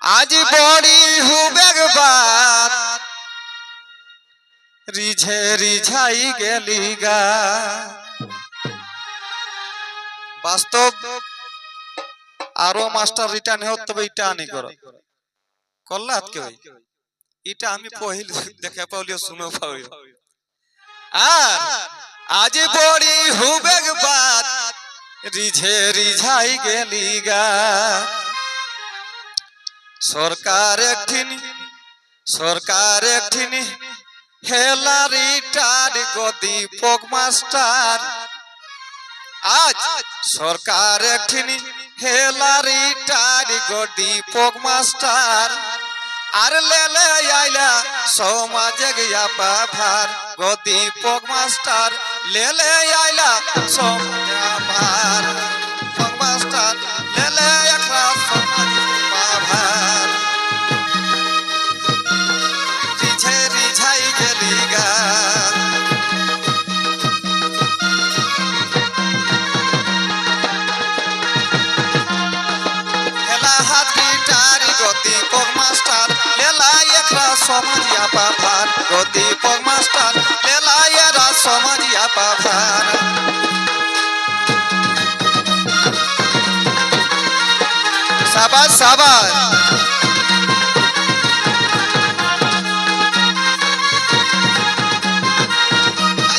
आज बड़ी हुबेग बात रिझे रिझाई गेलिगा বাস্তব আরো মাস্টার রিটার্ন হোক তবে এটা আনি করো করলা আজকে ভাই এটা আমি পহিল দেখে পাউলিও শুনে পাউলিও আর আজ বড়ি হুবেগ বাত রিঝে রিঝাই গেলিগা সরকার একঠিন হেলা রিটার্ন গদি পক মাস্টার आज सरकार एकठिनी हेला रिटार्न गदी पक मास्टर आर लेले आइला समाज गयापा भार गदी पक मास्टर लेले आइला समाज भार पक मास्टर लेले एकरा समाज भार रिझे रिझाई गेलिगा समाजिया पाभार गदी पक मास्टर लेला यारा समाजिया पाभार शाबाश शाबाश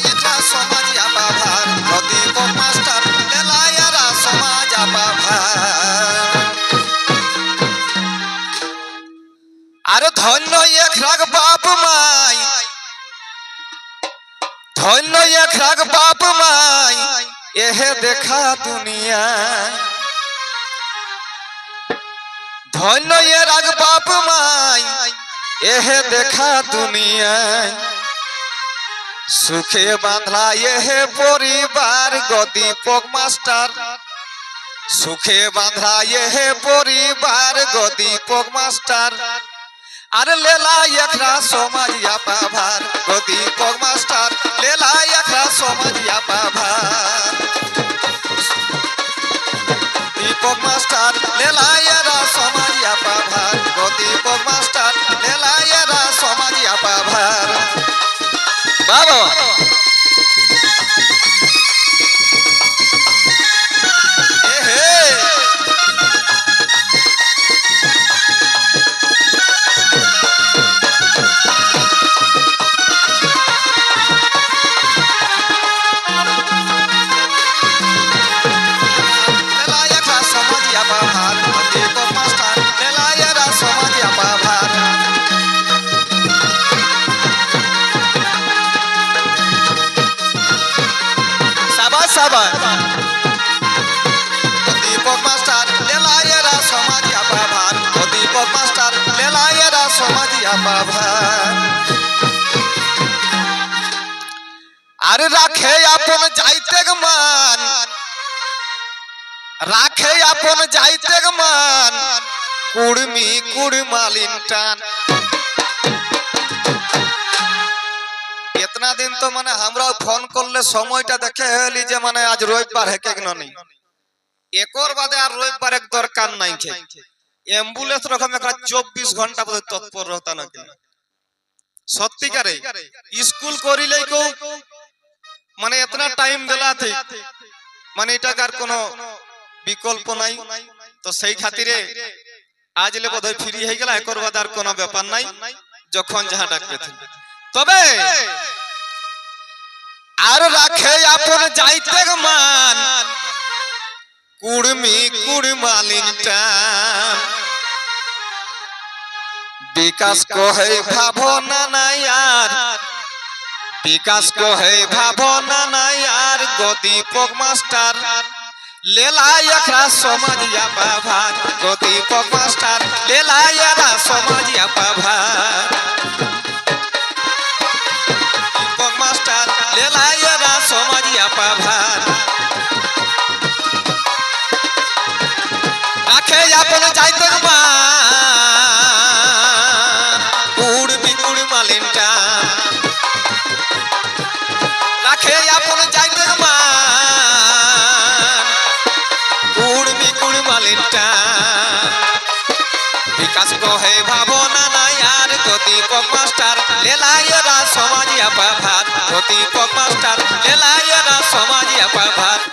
यारा समाजिया पाभार गदी पक मास्टर लेला यारा समाजिया पाभार अरे धन्य एक राग बाप माई धन्य एक राग बाप माई यह देखा दुनिया धन्य ये राग बाप माई यह देखा दुनिया सुखे बांधला यह परिवार गदी पक मास्टर सुखे बांधला यह परिवार गदी पक मास्टर अरे लेला एकरा समाजिया पाभार गदी पक मास्टर लेला एकरा समाजिया पाभार दीपक मास्टर लेला यारा समाजिया पाभार गदी पक मास्टर लेला यारा समाजिया पाभार बाबा दीपक मास्टर लेला यारा समाजिया पाभार दीपक मास्टर लेला यारा समाजिया पाभार अरे राखे अपन जाइते मान राखे अपन जाइते मान कुड़मी कुड़मालिन टान इतना दिन तो माने हमरा फोन करले সময়টা দেখে হলি যে মানে আজ রবিবার है কেন नहीं একর বাদে আর রবিবার এক দরকার নাই ছে অ্যাম্বুলেন্স রকম একটা 24 ঘন্টা পর্যন্ত তৎপর रहता না কেন সত্যিকারে স্কুল করিলেই কো মানে এতনা টাইম দেলাতে মানে এটাকার কোনো বিকল্প নাই তো সেই খাতিরে আজ লে বোধহয় ফ্রি হয়ে গেল একর বাদে আর কোনো ব্যাপার নাই যখন যাহা ডাকবে তবে আর রাখে আপন যাইতে মান কুড়মি কুড়মালিন টান विकास को है भावना ना यार विकास को है भावना ना यार गदी पक मास्टर लेला एकरा समाजिया पाभार गदी पक मास्टर लेला यारा समाजिया पाभार पक मास्टर लेला यारा समाजिया पाभार राखे अपन जाइते उड़ बिकुड़ मालिनटा राखे अपन जाइते उड़ बिकुड़ मालिनटा विकास को দীপক মাস্টার লেলাইয়েরা সমাজিয়া পাভাত দীপক মাস্টার লেলাইয়েরা সমাজিয়া পাভাত